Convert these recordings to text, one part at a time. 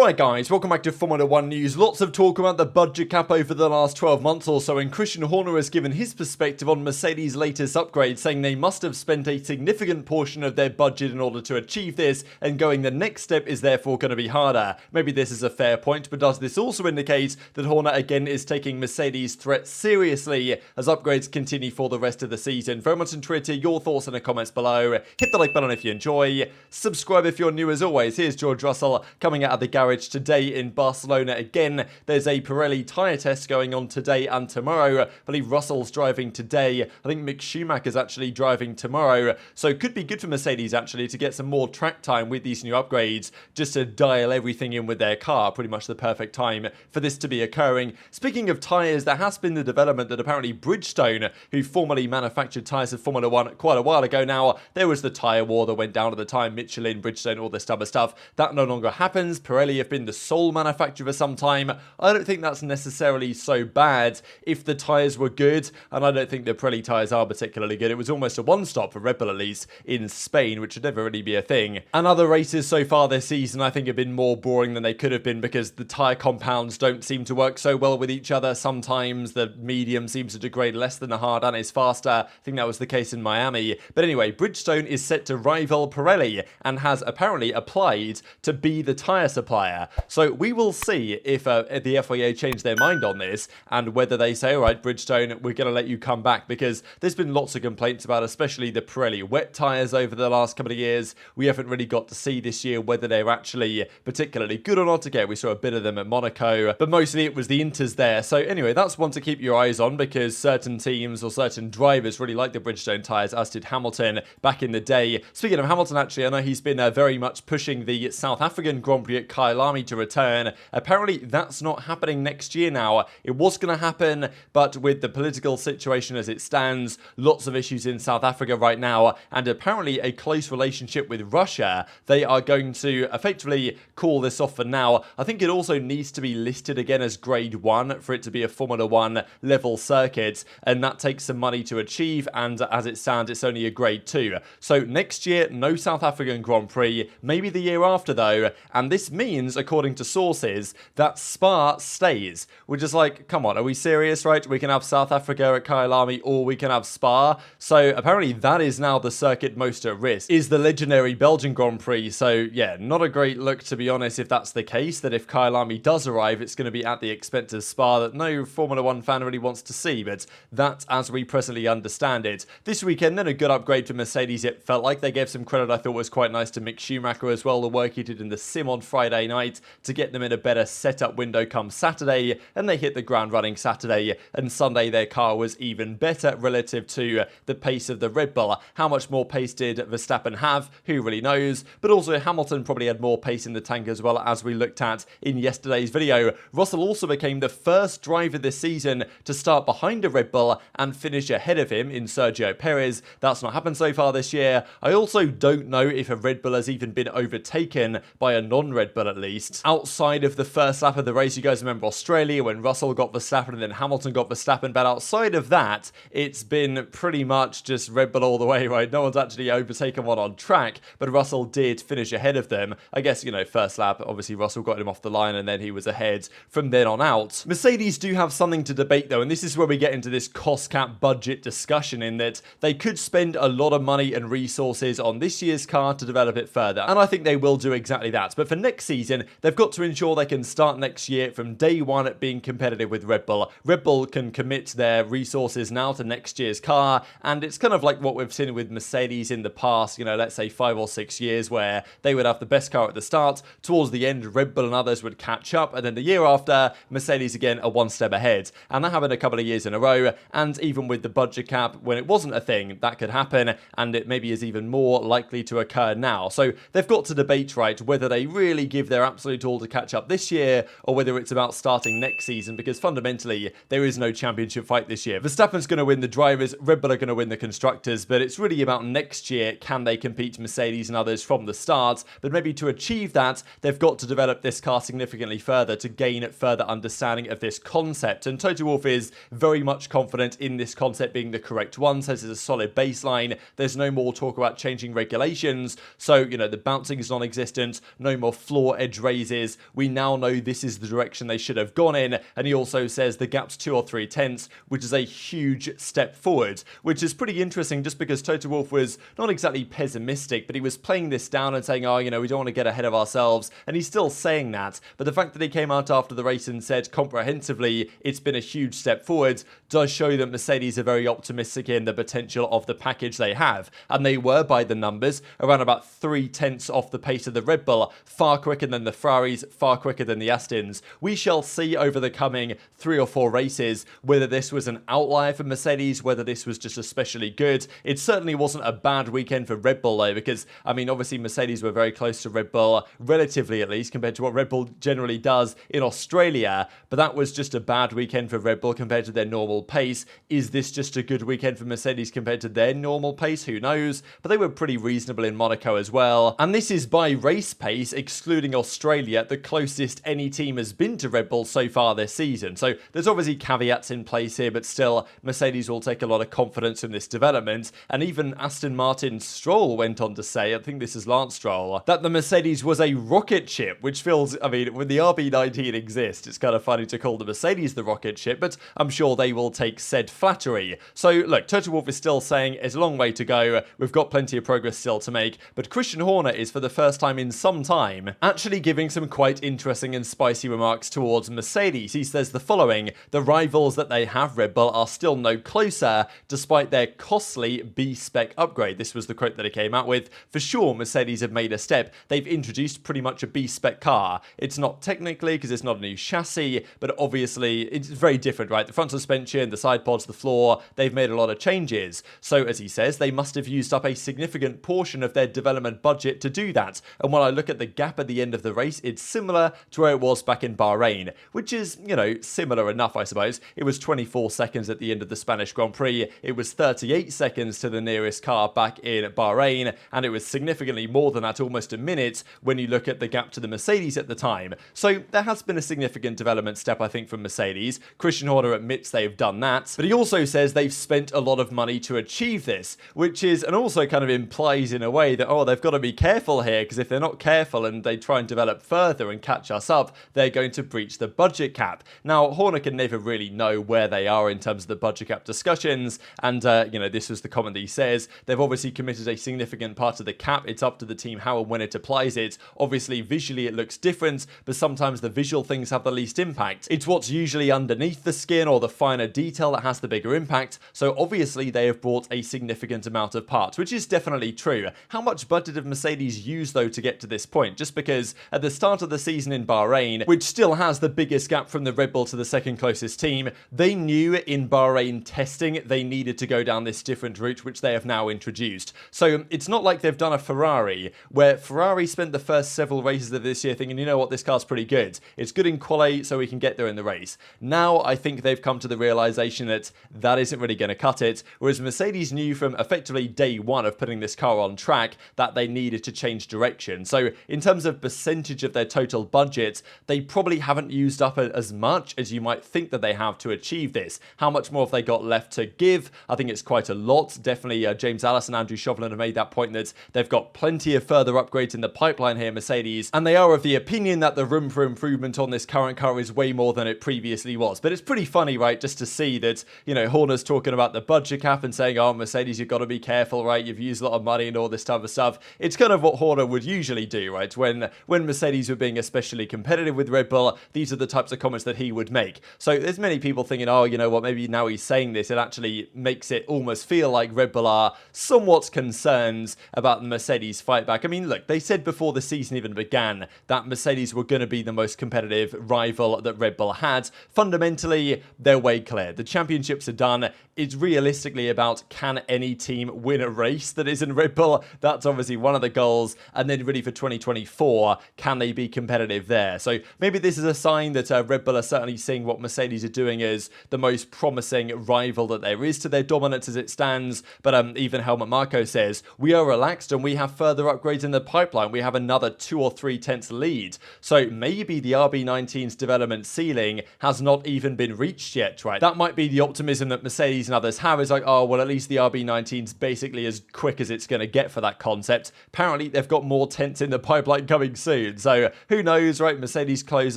Alright guys, welcome back to Formula 1 news. Lots of talk about the budget cap over the last 12 months or so, and Christian Horner has given his perspective on Mercedes' latest upgrade, saying they must have spent a significant portion of their budget in order to achieve this, and going the next step is therefore going to be harder. Maybe this is a fair point, but does this also indicate that Horner again is taking Mercedes' threat seriously as upgrades continue for the rest of the season? Very much on Twitter, your thoughts in the comments below. Hit the like button if you enjoy. Subscribe if you're new as always. Here's George Russell coming out of the garage today in Barcelona again. There's a Pirelli tyre test going on today and tomorrow. I believe Russell's driving today. I think Mick Schumacher's actually driving tomorrow. So it could be good for Mercedes actually to get some more track time with these new upgrades, just to dial everything in with their car. Pretty much the perfect time for this to be occurring. Speaking of tyres, there has been the development that apparently Bridgestone, who formerly manufactured tyres of Formula 1 quite a while ago now, there was the tyre war that went down at the time, Michelin, Bridgestone, all this type of stuff. That no longer happens. Pirelli have been the sole manufacturer for some time. I don't think that's necessarily so bad if the tyres were good, and I don't think the Pirelli tyres are particularly good. It was almost a one-stop for Red Bull at least in Spain, which would never really be a thing. And other races so far this season I think have been more boring than they could have been because the tyre compounds don't seem to work so well with each other. Sometimes the medium seems to degrade less than the hard and is faster. I think that was the case in Miami. But anyway, Bridgestone is set to rival Pirelli and has apparently applied to be the tyre supplier. So we will see if the FIA change their mind on this and whether they say, all right, Bridgestone, we're going to let you come back, because there's been lots of complaints about especially the Pirelli wet tyres over the last couple of years. We haven't really got to see this year whether they're actually particularly good or not. Again, we saw a bit of them at Monaco, but mostly it was the Inters there. So anyway, that's one to keep your eyes on because certain teams or certain drivers really like the Bridgestone tyres, as did Hamilton back in the day. Speaking of Hamilton, actually, I know he's been very much pushing the South African Grand Prix at Kyalami to return. Apparently that's not happening next year now. It was going to happen, but with the political situation as it stands, lots of issues in South Africa right now, and apparently a close relationship with Russia, they are going to effectively call this off for now. I think it also needs to be listed again as grade 1 for it to be a Formula 1 level circuit, and that takes some money to achieve, and as it stands it's only a grade 2. So next year, no South African Grand Prix, maybe the year after though, and this means, according to sources, that Spa stays. We're just like, come on, are we serious, right? We can have South Africa at Kyalami or we can have Spa. So apparently that is now the circuit most at risk, is the legendary Belgian Grand Prix. So yeah, not a great look, to be honest, if that's the case, that if Kyalami does arrive, it's going to be at the expense of Spa that no Formula 1 fan really wants to see, but that's as we presently understand it. This weekend then, a good upgrade for Mercedes. It felt like they gave some credit, I thought was quite nice, to Mick Schumacher as well, the work he did in the sim on Friday night to get them in a better setup window come Saturday, and they hit the ground running Saturday, and Sunday their car was even better relative to the pace of the Red Bull. How much more pace did Verstappen have? Who really knows? But also Hamilton probably had more pace in the tank as well, as we looked at in yesterday's video. Russell also became the first driver this season to start behind a Red Bull and finish ahead of him in Sergio Perez. That's not happened so far this year. I also don't know if a Red Bull has even been overtaken by a non-Red Bull, at least outside of the first lap of the race. You guys remember Australia when Russell got Verstappen and then Hamilton got Verstappen, but outside of that it's been pretty much just Red Bull all the way, right? No one's actually overtaken one on track, but Russell did finish ahead of them. I guess, you know, first lap obviously Russell got him off the line and then he was ahead from then on out. Mercedes do have something to debate though, and this is where we get into this cost cap budget discussion, in that they could spend a lot of money and resources on this year's car to develop it further, and I think they will do exactly that. But for next season, they've got to ensure they can start next year from day one at being competitive with Red Bull. Red Bull can commit their resources now to next year's car, and it's kind of like what we've seen with Mercedes in the past, you know, let's say 5 or 6 years, where they would have the best car at the start, towards the end Red Bull and others would catch up, and then the year after Mercedes again are one step ahead. And that happened a couple of years in a row, and even with the budget cap when it wasn't a thing, that could happen, and it maybe is even more likely to occur now. So they've got to debate, right, whether they really give their absolute all to catch up this year or whether it's about starting next season, because fundamentally there is no championship fight this year. Verstappen's going to win the drivers, Red Bull are going to win the constructors, but it's really about next year, can they compete Mercedes and others from the start? But maybe to achieve that, they've got to develop this car significantly further to gain further understanding of this concept, and Toto Wolff is very much confident in this concept being the correct one, says it's a solid baseline, there's no more talk about changing regulations, so, you know, the bouncing is non-existent, no more floor edge edge raises. We now know this is the direction they should have gone in. And he also says the gap's 2 or 3 tenths, which is a huge step forward, which is pretty interesting just because Toto Wolff was not exactly pessimistic, but he was playing this down and saying, oh, you know, we don't want to get ahead of ourselves. And he's still saying that. But the fact that he came out after the race and said comprehensively it's been a huge step forward does show that Mercedes are very optimistic in the potential of the package they have. And they were, by the numbers, around about 3 tenths off the pace of the Red Bull, far quicker than the Ferraris, far quicker than the Astons. We shall see over the coming 3 or 4 races whether this was an outlier for Mercedes, whether this was just especially good. It certainly wasn't a bad weekend for Red Bull though, because, I mean, obviously Mercedes were very close to Red Bull, relatively at least, compared to what Red Bull generally does in Australia, but that was just a bad weekend for Red Bull compared to their normal pace. Is this just a good weekend for Mercedes compared to their normal pace? Who knows? But they were pretty reasonable in Monaco as well. And this is by race pace, excluding Australia, the closest any team has been to Red Bull so far this season. So there's obviously caveats in place here, but still, Mercedes will take a lot of confidence in this development. And even Aston Martin Stroll went on to say, I think this is Lance Stroll, that the Mercedes was a rocket ship, which feels, I mean, when the RB19 exists, it's kind of funny to call the Mercedes the rocket ship, but I'm sure they will take said flattery. So look, Toto Wolff is still saying it's a long way to go, we've got plenty of progress still to make, but Christian Horner is, for the first time in some time, actually giving some quite interesting and spicy remarks towards Mercedes. He says the following: the rivals that they have, Red Bull, are still no closer, despite their costly B-spec upgrade. This was the quote that he came out with. For sure, Mercedes have made a step. They've introduced pretty much a B-spec car. It's not technically, because it's not a new chassis, but obviously it's very different, right? The front suspension, the side pods, the floor, they've made a lot of changes. So, as he says, they must have used up a significant portion of their development budget to do that. And when I look at the gap at the end of the race, it's similar to where it was back in Bahrain, which is, you know, similar enough, I suppose. It was 24 seconds at the end of the Spanish Grand Prix. It was 38 seconds to the nearest car back in Bahrain, and it was significantly more than that, almost a minute, when you look at the gap to the Mercedes at the time. So there has been a significant development step, I think, from Mercedes. Christian Horner admits they've done that, but he also says they've spent a lot of money to achieve this, which is, and also kind of implies in a way that, oh, they've got to be careful here, because if they're not careful and they try and develop further and catch us up, they're going to breach the budget cap. Now, Horner can never really know where they are in terms of the budget cap discussions, and, you know, this was the comment that he says. They've obviously committed a significant part of the cap. It's up to the team how and when it applies it. Obviously, visually it looks different, but sometimes the visual things have the least impact. It's what's usually underneath the skin or the finer detail that has the bigger impact, so obviously they have brought a significant amount of parts, which is definitely true. How much budget have Mercedes used, though, to get to this point? Just because at the start of the season in Bahrain, which still has the biggest gap from the Red Bull to the second closest team, they knew in Bahrain testing they needed to go down this different route, which they have now introduced. So it's not like they've done a Ferrari, where Ferrari spent the first several races of this year thinking, you know what, this car's pretty good. It's good in quali, so we can get there in the race. Now I think they've come to the realization that that isn't really going to cut it, whereas Mercedes knew from effectively day one of putting this car on track that they needed to change direction. So in terms of percentage of their total budget, they probably haven't used up as much as you might think that they have to achieve this. How much more have they got left to give? I think it's quite a lot. Definitely James Ellis and Andrew Chauvelin have made that point that they've got plenty of further upgrades in the pipeline here, Mercedes, and they are of the opinion that the room for improvement on this current car is way more than it previously was. But it's pretty funny, right, just to see that, you know, Horner's talking about the budget cap and saying, oh, Mercedes, you've got to be careful, right? You've used a lot of money and all this type of stuff. It's kind of what Horner would usually do, right? When Mercedes were being especially competitive with Red Bull, these are the types of comments that he would make. So there's many people thinking, oh, you know what, maybe now he's saying this, it actually makes it almost feel like Red Bull are somewhat concerned about the Mercedes fight back. I mean, look, they said before the season even began that Mercedes were going to be the most competitive rival that Red Bull had. Fundamentally, they're way clear. The championships are done. It's realistically about, can any team win a race that isn't Red Bull? That's obviously one of the goals. And then really for 2024, can they be competitive there? So maybe this is a sign that Red Bull are certainly seeing what Mercedes are doing as the most promising rival that there is to their dominance as it stands. But even Helmut Marko says, we are relaxed and we have further upgrades in the pipeline. We have another 2 or 3 tenths lead. So maybe the RB19's development ceiling has not even been reached yet, right? That might be the optimism that Mercedes and others have, is like, oh, well, at least the RB19's basically as quick as it's going to get for that concept. Apparently, they've got more tenths in the pipeline coming soon. soon. So who knows, right? Mercedes close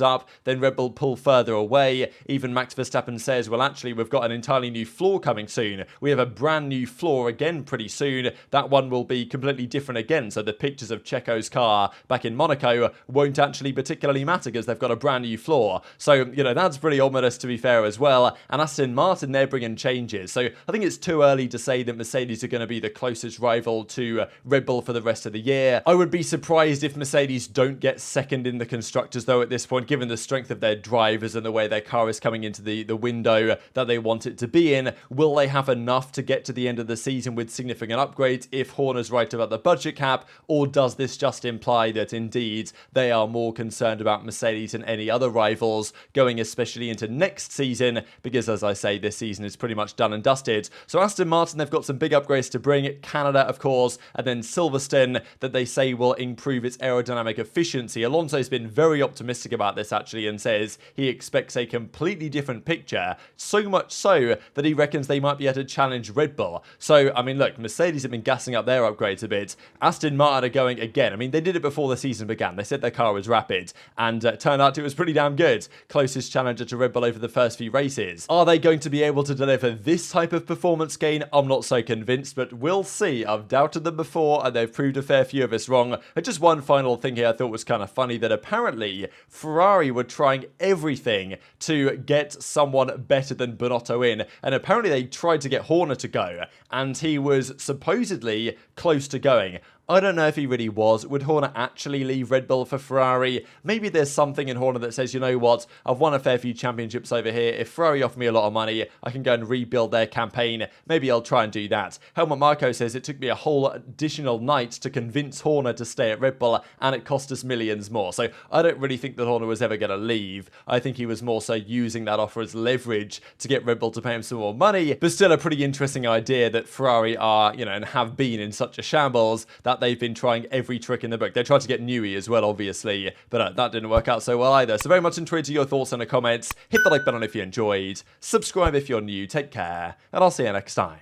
up, then Red Bull pull further away. Even Max Verstappen says, well, actually, we've got an entirely new floor coming soon. We have a brand new floor again pretty soon. That one will be completely different again. So the pictures of Checo's car back in Monaco won't actually particularly matter because they've got a brand new floor. So, that's pretty ominous to be fair as well. And Aston Martin, they're bringing changes. So I think it's too early to say that Mercedes are going to be the closest rival to Red Bull for the rest of the year. I would be surprised if Mercedes don't get second in the constructors though at this point, given the strength of their drivers and the way their car is coming into the window that they want it to be in. Will they have enough to get to the end of the season with significant upgrades if Horner's right about the budget cap, or does this just imply that indeed they are more concerned about Mercedes than any other rivals going especially into next season, because as I say, this season is pretty much done and dusted. So Aston Martin, they've got some big upgrades to bring. Canada, of course, and then Silverstone that they say will improve its aerodynamic efficiency. Alonso's been very optimistic about this actually and says he expects a completely different picture, so much so that he reckons they might be able to challenge Red Bull. So, I mean, look, Mercedes have been gassing up their upgrades a bit. Aston Martin are going again. I mean, they did it before the season began. They said their car was rapid, and turned out it was pretty damn good. Closest challenger to Red Bull over the first few races. Are they going to be able to deliver this type of performance gain? I'm not so convinced, but we'll see. I've doubted them before, and they've proved a fair few of us wrong. And just one final thing here I thought was kind of funny, that apparently Ferrari were trying everything to get someone better than Binotto in, and apparently they tried to get Horner to go, and he was supposedly close to going. I don't know if he really was. Would Horner actually leave Red Bull for Ferrari? Maybe there's something in Horner that says, you know what, I've won a fair few championships over here. If Ferrari offer me a lot of money, I can go and rebuild their campaign. Maybe I'll try and do that. Helmut Marko says it took me a whole additional night to convince Horner to stay at Red Bull, and it cost us millions more. So I don't really think that Horner was ever going to leave. I think he was more so using that offer as leverage to get Red Bull to pay him some more money. But still a pretty interesting idea that Ferrari are, and have been in such a shambles that they've been trying every trick in the book. They tried to get Newey as well, obviously, but that didn't work out so well either. So very much intrigued to your thoughts in the comments. Hit the like button if you enjoyed. Subscribe if you're new. Take care, and I'll see you next time.